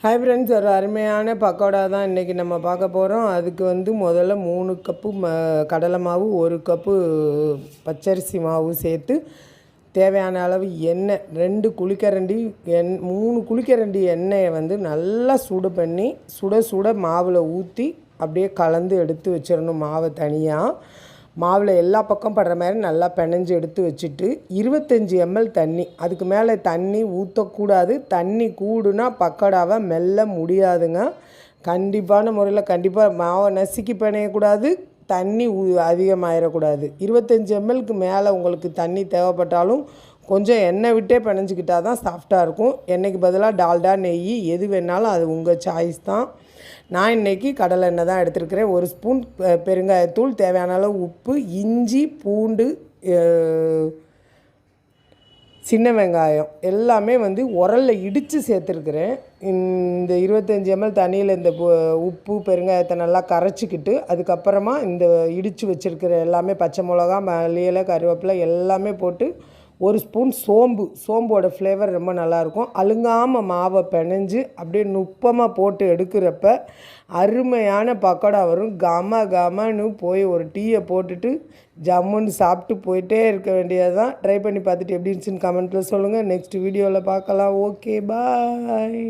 Hi friends, ஒரு அருமையான பக்கோடா தான் இன்றைக்கி நம்ம பார்க்க போகிறோம். அதுக்கு முதல்ல 3 கப்பு கடலை மாவு, 1 கப்பு பச்சரிசி மாவு சேர்த்து தேவையான அளவு எண்ணெய், 2 குழிக்கரண்டி 3 குழிக்கரண்டி எண்ணெயை நல்லா சுடு பண்ணி சுட மாவில் ஊற்றி அப்படியே கலந்து எடுத்து வச்சிடணும். மாவை தனியாக மாவில் எல்லா பக்கம் படுற மாதிரி நல்லா பிணைஞ்சு எடுத்து வச்சுட்டு 25 ml தண்ணி, அதுக்கு மேலே தண்ணி ஊற்றக்கூடாது. தண்ணி கூடுனா பக்கோடாவை மெல்ல முடியாதுங்க. கண்டிப்பான முறையில் கண்டிப்பாக மாவை நசுக்கி பிணையக்கூடாது, தண்ணி அதிகமாகிடக்கூடாது. 25 mlக்கு மேலே உங்களுக்கு தண்ணி தேவைப்பட்டாலும் கொஞ்சம் எண்ணெய் விட்டே பிணைஞ்சிக்கிட்டால் தான் சாஃப்டாக இருக்கும். எண்ணெய்க்கு பதிலாக டால்டா, நெய் எது வேணாலும் அது உங்கள் சாய்ஸ் தான். நான் இன்றைக்கி கடலை எண்ணெய் தான் எடுத்துருக்கிறேன். 1 ஸ்பூன் பெருங்காயத்தூள், தேவையான அளவு உப்பு, இஞ்சி, பூண்டு, சின்ன வெங்காயம் எல்லாமே உரலில் இடித்து சேர்த்துருக்குறேன். இந்த 25 ml தண்ணியில் இந்த உப்பு பெருங்காயத்தை நல்லா கரைச்சிக்கிட்டு அதுக்கப்புறமா இந்த இடித்து வச்சுருக்கிற எல்லாமே பச்சை மிளகா, மல்லி இலை, கருவேப்பிலை எல்லாமே போட்டு 1 ஸ்பூன் சோம்போட ஃப்ளேவர் ரொம்ப நல்லாயிருக்கும். அழுங்காமல் மாவை பிணைஞ்சு அப்படியே நுட்பமாக போட்டு எடுக்கிறப்ப அருமையான பக்கோடா வரும். கமன்னு போய் ஒரு டீயை போட்டுட்டு ஜம்முன்னு சாப்பிட்டு போயிட்டே இருக்க வேண்டியது தான். ட்ரை பண்ணி பார்த்துட்டு எப்படி இருந்துச்சுன்னு கமெண்ட்டில் சொல்லுங்கள். நெக்ஸ்ட் வீடியோவில் பார்க்கலாம். ஓகே, பாய்.